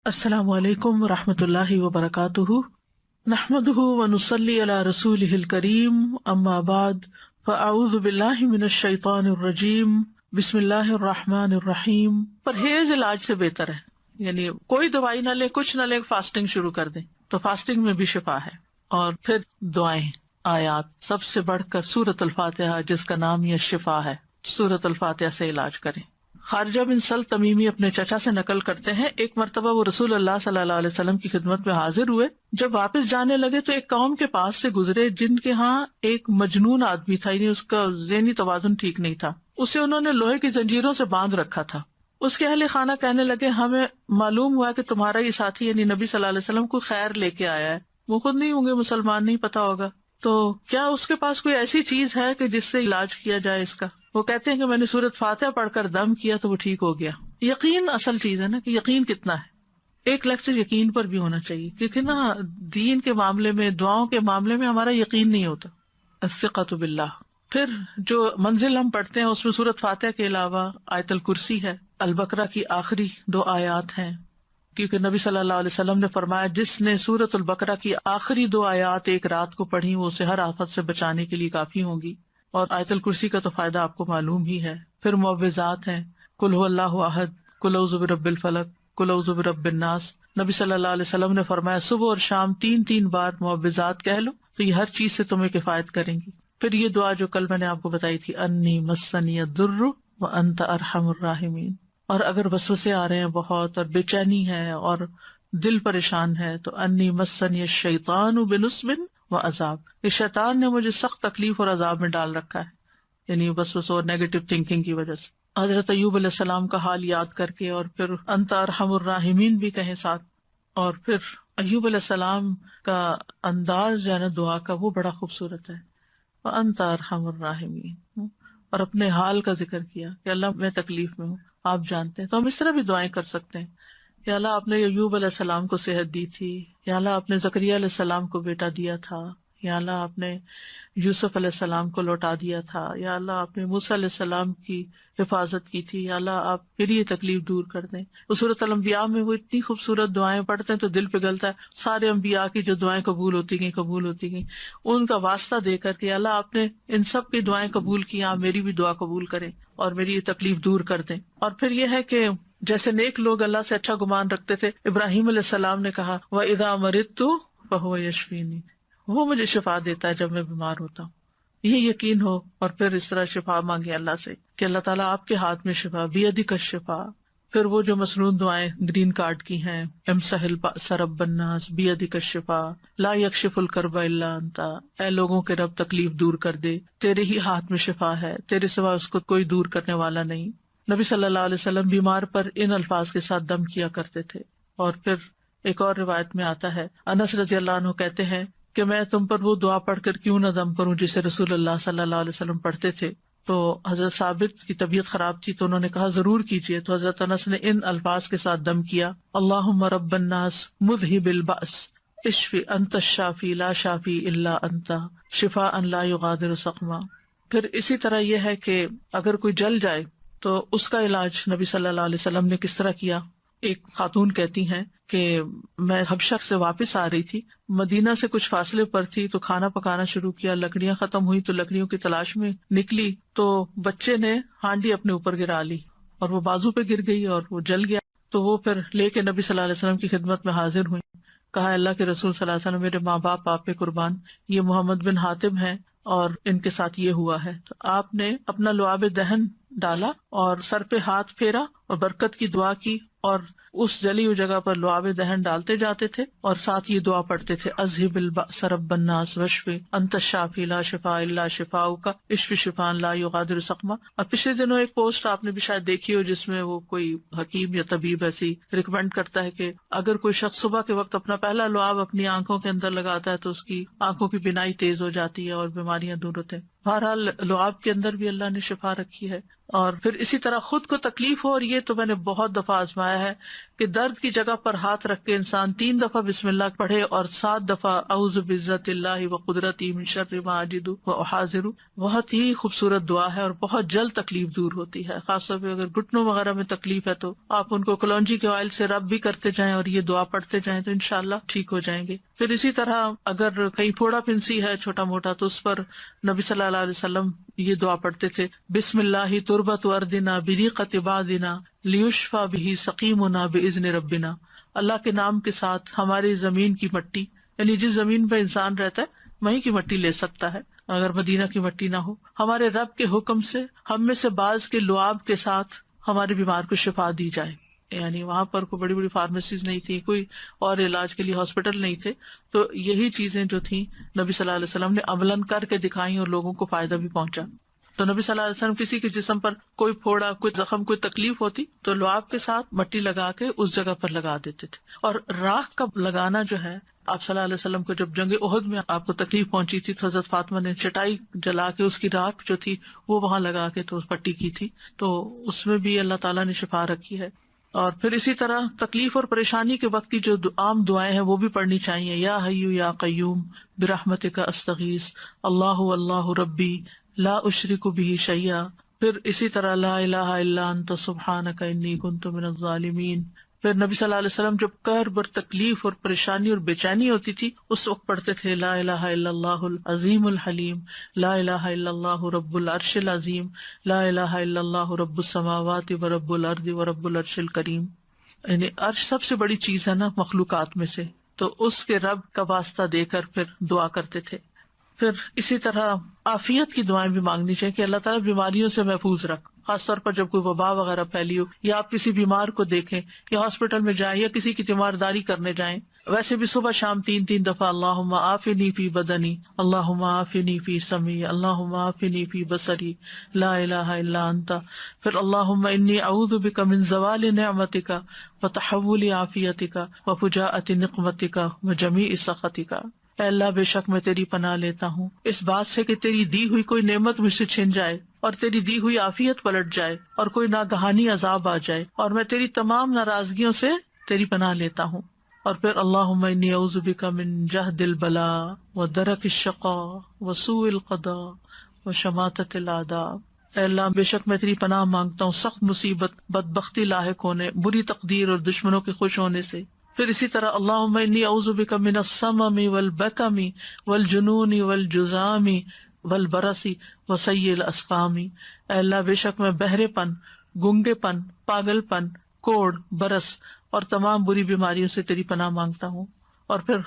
السلام علیکم ورحمۃ اللہ وبرکاتہ، نحمدہ ونصلی علی رسولہ الکریم، اما بعد فاعوذ باللہ من الشیطان الرجیم، بسم اللہ الرحمن الرحیم۔ پرہیز علاج سے بہتر ہے، یعنی کوئی دوائی نہ لے، کچھ نہ لے، فاسٹنگ شروع کر دیں تو فاسٹنگ میں بھی شفا ہے۔ اور پھر دعائیں، آیات، سب سے بڑھ کر سورۃ الفاتحہ جس کا نام یہ شفا ہے، سورۃ الفاتحہ سے علاج کریں۔ خارجہ بن سل تمیمی اپنے چچا سے نقل کرتے ہیں، ایک مرتبہ وہ رسول اللہ صلی اللہ علیہ وسلم کی خدمت میں حاضر ہوئے۔ جب واپس جانے لگے تو ایک قوم کے پاس سے گزرے جن کے ہاں ایک مجنون آدمی تھا، یعنی اس کا ذہنی توازن ٹھیک نہیں تھا۔ اسے انہوں نے لوہے کی زنجیروں سے باندھ رکھا تھا۔ اس کے اہل خانہ کہنے لگے، ہمیں معلوم ہوا کہ تمہارا یہ ساتھی یعنی نبی صلی اللہ علیہ وسلم کو خیر لے کے آیا ہے، وہ خود نہیں ہوں گے مسلمان، نہیں پتا ہوگا، تو کیا اس کے پاس کوئی ایسی چیز ہے کہ جس سے علاج کیا جائے اس کا؟ وہ کہتے ہیں کہ میں نے سورۃ فاتحہ پڑھ کر دم کیا تو وہ ٹھیک ہو گیا۔ یقین اصل چیز ہے نا، کہ یقین کتنا ہے۔ ایک لیکچر یقین پر بھی ہونا چاہیے، کیونکہ نا دین کے معاملے میں، دعاؤں کے معاملے میں ہمارا یقین نہیں ہوتا۔ الثقۃ باللہ۔ پھر جو منزل ہم پڑھتے ہیں اس میں سورۃ فاتحہ کے علاوہ آیت الکرسی ہے، البقرہ کی آخری 2 آیات ہیں، کیونکہ نبی صلی اللہ علیہ وسلم نے فرمایا جس نے سورۃ البقرہ کی آخری 2 آیات ایک رات کو پڑھی وہ اسے ہر آفت سے بچانے کے لیے کافی ہوں گی۔ اور آیت الکرسی کا تو فائدہ آپ کو معلوم ہی ہے۔ پھر معوذات ہیں، قل هو اللہ احد، قل اعوذ برب الفلق، قل اعوذ برب الناس۔ نبی صلی اللہ علیہ وسلم نے فرمایا صبح اور شام 3 بار معوذات کہہ لو تو یہ ہر چیز سے تمہیں کفایت کریں گی۔ پھر یہ دعا جو کل میں نے آپ کو بتائی تھی، انی مسنی الضر وانت ارحم الراحمین۔ اور اگر وسوسے آ رہے ہیں بہت اور بے چینی ہے اور دل پریشان ہے تو انی مسنی الشیطان بنصب وعذاب، یہ شیطان نے مجھے سخت تکلیف اور عذاب میں ڈال رکھا ہے، یعنی وسوسوں اور نیگیٹو تھنکنگ کی وجہ سے۔ حضرت ایوب علیہ السلام کا حال یاد کر کے اور پھر انت ارحم الراحمین بھی کہیں ساتھ۔ اور پھر ایوب علیہ السلام کا انداز جو ہے نا دعا کا، وہ بڑا خوبصورت ہے، وانت ارحم الراحمین، اور اپنے حال کا ذکر کیا کہ اللہ میں تکلیف میں ہوں، آپ جانتے ہیں۔ تو ہم اس طرح بھی دعائیں کر سکتے ہیں، یا اللہ آپ نے ایوب علیہ السلام کو صحت دی تھی، یا اللہ آپ نے زکریا علیہ السلام کو بیٹا دیا تھا، یا اللہ آپ نے یوسف علیہ السلام کو لوٹا دیا تھا، یا اللہ آپ نے موسیٰ علیہ السلام کی حفاظت کی تھی، یا اللہ آپ میری یہ تکلیف دور کر دیں۔ وہ سورۃ الانبیاء میں وہ اتنی خوبصورت دعائیں پڑھتے ہیں تو دل پگھلتا ہے، سارے انبیاء کی جو دعائیں قبول ہوتی گئیں ان کا واسطہ دے کر کے اللہ آپ نے ان سب کی دعائیں قبول کی، آپ میری بھی دعا قبول کریں اور میری یہ تکلیف دور کر دیں۔ اور پھر یہ ہے کہ جیسے نیک لوگ اللہ سے اچھا گمان رکھتے تھے، ابراہیم علیہ السلام نے کہا وَإِذَا مَرِضْتُ فَهُوَ يَشْفِينِ، وہ مجھے شفا دیتا ہے جب میں بیمار ہوتا ہوں۔ یہ یقین ہو اور پھر اس طرح شفا مانگے اللہ سے کہ اللہ تعالیٰ آپ کے ہاتھ میں شفا، بیدک الشفا۔ پھر وہ جو مسنون دعائیں گرین کارڈ کی ہیں، امسح البأس رب الناس بیدک الشفا، لا یکشف الکرب الا انت، اے لوگوں کے رب تکلیف دور کر دے، تیرے ہی ہاتھ میں شفا ہے، تیرے سوا اس کو کوئی دور کرنے والا نہیں۔ نبی صلی اللہ علیہ وسلم بیمار پر ان الفاظ کے ساتھ دم کیا کرتے تھے۔ اور پھر ایک اور روایت میں آتا ہے، انس رضی اللہ عنہ کہتے ہیں کہ میں تم پر وہ دعا پڑھ کر کیوں نہ دم کروں جسے رسول اللہ صلی اللہ علیہ وسلم پڑھتے تھے۔ تو حضرت ثابت کی طبیعت خراب تھی تو انہوں نے کہا ضرور کیجیے، تو حضرت انس نے ان الفاظ کے ساتھ دم کیا، اللہم رب الناس مذہب البأس اشفی انت الشافی لا شافی الا انت شفاء لا یغادر سقما۔ پھر اسی طرح یہ ہے کہ اگر کوئی جل جائے تو اس کا علاج نبی صلی اللہ علیہ وسلم نے کس طرح کیا۔ ایک خاتون کہتی ہیں کہ میں حبشہ سے واپس آ رہی تھی، مدینہ سے کچھ فاصلے پر تھی، تو کھانا پکانا شروع کیا، لکڑیاں ختم ہوئی تو لکڑیوں کی تلاش میں نکلی تو بچے نے ہانڈی اپنے اوپر گرا لی اور وہ بازو پہ گر گئی اور وہ جل گیا۔ تو وہ پھر لے کے نبی صلی اللہ علیہ وسلم کی خدمت میں حاضر ہوئی، کہا اللہ کے رسول صلی اللہ علیہ وسلم، میرے ماں باپ آپ پہ قربان، یہ محمد بن حاتم ہیں اور ان کے ساتھ یہ ہوا ہے۔ تو آپ نے اپنا لعاب دہن ڈالا اور سر پہ ہاتھ پھیرا اور برکت کی دعا کی، اور اس جلی ہوئی جگہ پر لعاب دہن ڈالتے جاتے تھے اور ساتھ یہ دعا پڑھتے تھے، اذہب البأس رب الناس واشفی انت الشافی لا شفاء الا شفاؤک اشفی شفاء لا یغادر سقما۔ اور پچھلے دنوں ایک پوسٹ آپ نے بھی شاید دیکھی ہو جس میں وہ کوئی حکیم یا طبیب ایسی ریکمینڈ کرتا ہے کہ اگر کوئی شخص صبح کے وقت اپنا پہلا لعاب اپنی آنکھوں کے اندر لگاتا ہے تو اس کی آنکھوں کی بینائی تیز ہو جاتی ہے اور بیماریاں دور ہوتے ہیں۔ بہرحال لعاب کے اندر بھی اللہ نے شفا رکھی ہے. اور پھر اسی طرح خود کو تکلیف ہو، اور یہ تو میں نے بہت دفعہ آزمایا ہے کہ درد کی جگہ پر ہاتھ رکھ کے انسان 3 دفعہ بسم اللہ پڑھے اور 7 دفعہ اعوذ بعزت اللہ وقدرتی من شر ما اجد واحاذر. بہت ہی خوبصورت دعا ہے اور بہت جلد تکلیف دور ہوتی ہے. خاص طور پہ اگر گھٹنوں وغیرہ میں تکلیف ہے تو آپ ان کو کلونجی کے آئل سے رب بھی کرتے جائیں اور یہ دعا پڑھتے جائیں تو انشاءاللہ ٹھیک ہو جائیں گے. پھر اسی طرح اگر کہیں پھوڑا پھنسی ہے چھوٹا موٹا تو اس پر نبی صلی اللہ علیہ وسلم یہ دعا پڑھتے تھے، بسم اللہ تربت اردنا بریقت عبادنا لیشفی بہ سقیمنا باذن ربنا. اللہ کے نام کے ساتھ ہماری زمین کی مٹی، یعنی جس زمین پہ انسان رہتا ہے وہیں کی مٹی لے سکتا ہے اگر مدینہ کی مٹی نہ ہو، ہمارے رب کے حکم سے ہم میں سے بعض کے لعاب کے ساتھ ہمارے بیمار کو شفا دی جائے. یعنی وہاں پر کوئی بڑی بڑی فارمیسیز نہیں تھی، کوئی اور علاج کے لیے ہاسپٹل نہیں تھے، تو یہی چیزیں جو تھیں نبی صلی اللہ علیہ وسلم نے عملاً کر کے دکھائیں اور لوگوں کو فائدہ بھی پہنچا. تو نبی صلی اللہ علیہ وسلم کسی کے جسم پر کوئی پھوڑا، کوئی زخم، کوئی تکلیف ہوتی تو لعاب کے ساتھ مٹی لگا کے اس جگہ پر لگا دیتے تھے. اور راکھ کا لگانا جو ہے، آپ صلی اللہ علیہ وسلم کو جب جنگ احد میں آپ کو تکلیف پہنچی تھی تو حضرت فاطمہ نے چٹائی جلا کے اس کی راکھ جو تھی وہ وہاں لگا کے تو پٹی کی تھی، تو اس میں بھی اللہ تعالیٰ نے شفا رکھی ہے. اور پھر اسی طرح تکلیف اور پریشانی کے وقت کی جو عام دعائیں ہیں وہ بھی پڑھنی چاہیے. یا حی یا قیوم برحمتک استغیث، اللہ اللہ ربی لا اشرک بہ شیئا. پھر اسی طرح لا الہ الا انت سبحانک انی کنت من الظالمین. پھر نبی صلی اللہ علیہ وسلم جب کرب اور تکلیف اور پریشانی اور بے چینی ہوتی تھی اس وقت پڑھتے تھے لا الہ الا اللہ العظیم الحلیم، لا الہ الا اللہ رب العرش العظیم، لا الہ الا اللہ رب السماوات و رب الارض و رب العرش الکریم. یعنی عرش سب سے بڑی چیز ہے نا مخلوقات میں سے، تو اس کے رب کا واسطہ دے کر پھر دعا کرتے تھے. پھر اسی طرح عافیت کی دعائیں بھی مانگنی چاہیے کہ اللہ تعالیٰ بیماریوں سے محفوظ رکھ، خاص طور پر جب کوئی وبا وغیرہ پھیلی ہو یا آپ کسی بیمار کو دیکھیں یا ہاسپٹل میں جائیں یا کسی کی تیمارداری کرنے جائیں. ویسے بھی صبح شام 3 دفعہ اللہم عافنی فی بدنی، اللہم عافنی فی سمعی، اللہم عافنی فی بصری، لا الہ الا انت. پھر اللہم انی اعوذ بک من زوال نعمتک وتحول عافیتک وفجاءۃ نقمتک وجمیع سخطک. اے اللہ بے شک میں تیری پناہ لیتا ہوں اس بات سے کہ تیری دی ہوئی کوئی نعمت مجھ سے چھن جائے اور تیری دی ہوئی عافیت پلٹ جائے اور کوئی ناگہانی عذاب آ جائے، اور میں تیری تمام ناراضگیوں سے تیری پناہ لیتا ہوں. اور پھر اللہم انی اعوذ بک من جہد البلاء ودرک الشقاء وسوء القضاء وشماتۃ الاعداء. اے اللہ بے شک میں تیری پناہ مانگتا ہوں سخت مصیبت، بدبختی لاحق ہونے، بری تقدیر اور دشمنوں کے خوش ہونے سے. پھر اسی طرح اللہم انی اعوذ بک من السمم والبکم والجنون والجذام والبرص وسیء الاسقام. اے اللہ بے شک میں بہرے پن، گنگے پن، پاگل پن، کوڑ، برس اور تمام بری بیماریوں سے تیری پناہ مانگتا ہوں. اور پھر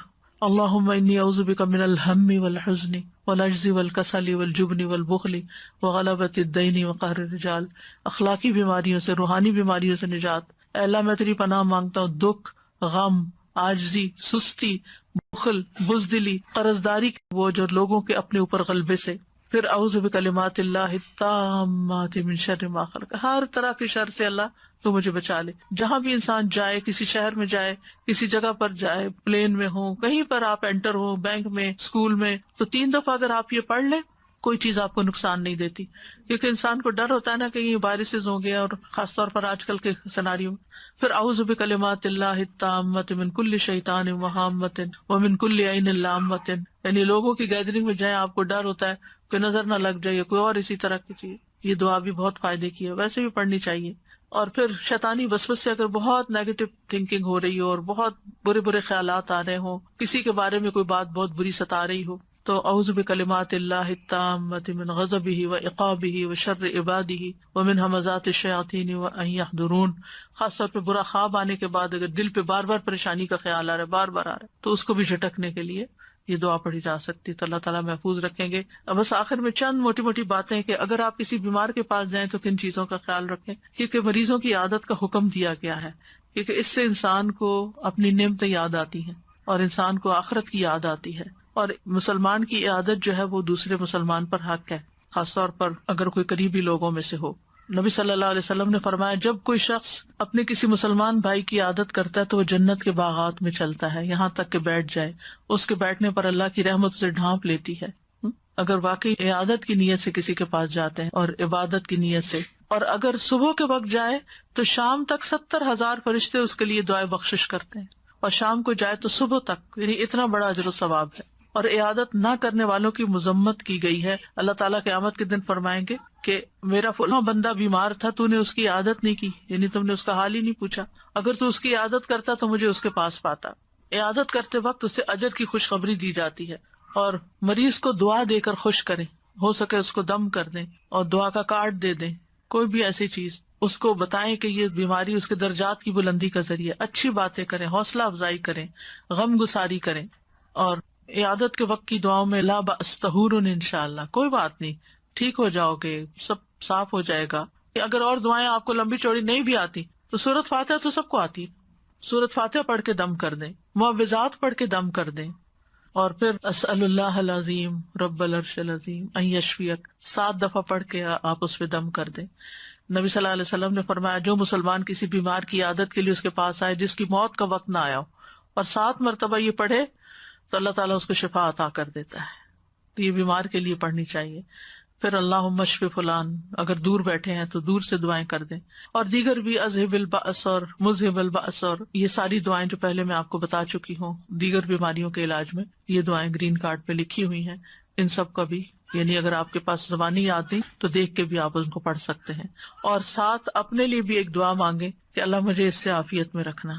اللہم انی اعوذ بک من الہم والحزن والعجز والکسل والجبن والبخل وغلبۃ الدین وقہر الرجال. اخلاقی بیماریوں سے، روحانی بیماریوں سے نجات. اے اللہ میں تیری پناہ مانگتا ہوں دکھ، غم، عاجزی، سستی، بخل، بزدلی، قرضداری کے بوجھ اور لوگوں کے اپنے اوپر غلبے سے. پھر اعوذ بکلمات اللہ التامات من شر ما خلق، ہر طرح کے شر سے اللہ تو مجھے بچا لے. جہاں بھی انسان جائے، کسی شہر میں جائے، کسی جگہ پر جائے، پلین میں ہو، کہیں پر آپ انٹر ہو، بینک میں، اسکول میں، تو 3 دفعہ اگر آپ یہ پڑھ لیں کوئی چیز آپ کو نقصان نہیں دیتی. کیونکہ انسان کو ڈر ہوتا ہے نا کہ یہ وائرسز ہوں گے، اور خاص طور پر آج کل کے سیناریو میں. پھر اعوذ بکلمات اللہ التامات من کل شیطان وہامۃ ومن کل عین لامۃ. یعنی لوگوں کی گیدرنگ میں جائیں، آپ کو ڈر ہوتا ہے کہ نظر نہ لگ جائے کوئی اور اسی طرح کی چیز. یہ دعا بھی بہت فائدے کی ہے، ویسے بھی پڑھنی چاہیے. اور پھر شیطانی وسوسے سے اگر بہت نیگیٹو تھنکنگ ہو رہی ہو اور بہت برے برے خیالات آ رہے ہوں، کسی کے بارے میں کوئی بات بہت بری ستا رہی ہو، تو اعوذ بکلمات اللہ التامات من غضبہ وعقابہ وشر عبادہ ومن ہمزات الشیاطین وان یحضرون. خاص طور پہ برا خواب آنے کے بعد اگر دل پہ بار بار پریشانی کا خیال آ رہا ہے، بار بار آ رہا ہے، تو اس کو بھی جھٹکنے کے لیے یہ دعا پڑھی جا سکتی، تو اللہ تعالیٰ محفوظ رکھیں گے. بس آخر میں چند موٹی موٹی باتیں کہ اگر آپ کسی بیمار کے پاس جائیں تو کن چیزوں کا خیال رکھیں، کیونکہ مریضوں کی عادت کا حکم دیا گیا ہے، کیونکہ اس سے انسان کو اپنی نعمتیں یاد آتی ہیں اور انسان کو آخرت کی یاد آتی ہے. اور مسلمان کی عادت جو ہے وہ دوسرے مسلمان پر حق ہے، خاص طور پر اگر کوئی قریبی لوگوں میں سے ہو. نبی صلی اللہ علیہ وسلم نے فرمایا جب کوئی شخص اپنے کسی مسلمان بھائی کی عادت کرتا ہے تو وہ جنت کے باغات میں چلتا ہے یہاں تک کہ بیٹھ جائے، اس کے بیٹھنے پر اللہ کی رحمت اسے ڈھانپ لیتی ہے. اگر واقعی عیادت کی نیت سے کسی کے پاس جاتے ہیں اور عبادت کی نیت سے، اور اگر صبح کے وقت جائے تو شام تک 70,000 فرشتے اس کے لیے دعائیں بخشش کرتے ہیں، اور شام کو جائے تو صبح تک، یعنی اتنا بڑا اجر و ثواب ہے۔ اور عیادت نہ کرنے والوں کی مذمت کی گئی ہے۔ اللہ تعالیٰ قیامت کے دن فرمائیں گے کہ میرا فلاں بندہ بیمار تھا، تو نے اس کی عیادت نہیں کی، یعنی تم نے اس کا حال ہی نہیں پوچھا، اگر تو اس کی عیادت کرتا تو مجھے اس کے پاس پاتا۔ عیادت کرتے وقت اسے اجر کی خوشخبری دی جاتی ہے، اور مریض کو دعا دے کر خوش کریں، ہو سکے اس کو دم کر دیں اور دعا کا کارڈ دے دیں، کوئی بھی ایسی چیز اس کو بتائیں کہ یہ بیماری اس کے درجات کی بلندی کا ذریعہ، اچھی باتیں کریں، حوصلہ افزائی کریں، غم گساری کریں۔ اور عیادت کے وقت کی دعاؤں میں لا بأس طہور انشاءاللہ، کوئی بات نہیں، ٹھیک ہو جاؤ گے، سب صاف ہو جائے گا۔ اگر اور دعائیں آپ کو لمبی چوڑی نہیں بھی آتی تو سورۃ فاتحہ تو سب کو آتی ہے، سورۃ فاتحہ پڑھ کے دم کر دیں، معوذات پڑھ کے دم کر دیں، اور پھر اسأل اللہ العظیم رب العرش العظیم ان یشفیک 7 دفعہ پڑھ کے آپ اس پہ دم کر دیں۔ نبی صلی اللہ علیہ وسلم نے فرمایا جو مسلمان کسی بیمار کی عادت کے لیے اس کے پاس آئے جس کی موت کا وقت نہ آیا ہو، اور 7 مرتبہ یہ پڑھے تو اللہ تعالیٰ اس کو شفا عطا کر دیتا ہے۔ تو یہ بیمار کے لیے پڑھنی چاہیے۔ پھر اللہم اشف فلان، اگر دور بیٹھے ہیں تو دور سے دعائیں کر دیں، اور دیگر بھی اذہب البأس اور مذہب البأس، اور یہ ساری دعائیں جو پہلے میں آپ کو بتا چکی ہوں دیگر بیماریوں کے علاج میں، یہ دعائیں گرین کارڈ پہ لکھی ہوئی ہیں، ان سب کا بھی، یعنی اگر آپ کے پاس زبانی یاد نہیں تو دیکھ کے بھی آپ ان کو پڑھ سکتے ہیں۔ اور ساتھ اپنے لیے بھی ایک دعا مانگیں کہ اللہ مجھے اس سے عافیت میں رکھنا،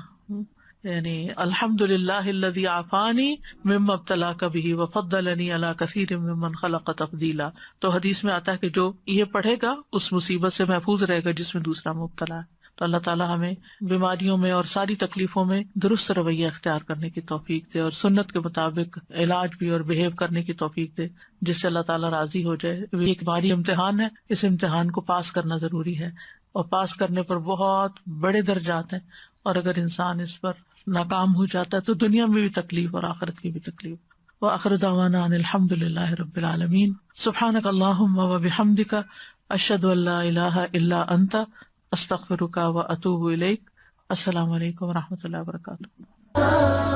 یعنی الحمدللہ الذی عافانی مما ابتلاک بہ وفضلنی علی کثیر ممن خلق تفضیلا۔ تو حدیث میں آتا ہے کہ جو یہ پڑھے گا اس مصیبت سے محفوظ رہے گا جس میں دوسرا مبتلا ہے۔ تو اللہ تعالیٰ ہمیں بیماریوں میں اور ساری تکلیفوں میں درست رویہ اختیار کرنے کی توفیق دے، اور سنت کے مطابق علاج بھی اور بہیو کرنے کی توفیق دے جس سے اللہ تعالیٰ راضی ہو جائے۔ یہ ایک باری امتحان ہے، اس امتحان کو پاس کرنا ضروری ہے، اور پاس کرنے پر بہت بڑے درجات ہیں، اور اگر انسان اس پر ناکام ہو جاتا ہے تو دنیا میں بھی تکلیف اور آخرت کی بھی تکلیف۔ وآخر دعوانا ان الحمد للہ رب العالمین۔ سبحانک اللہم وبحمدک، اشہد ان لا الہ الا انت، استغفرک واتوب الیک۔ السلام علیکم ورحمۃ اللہ وبرکاتہ۔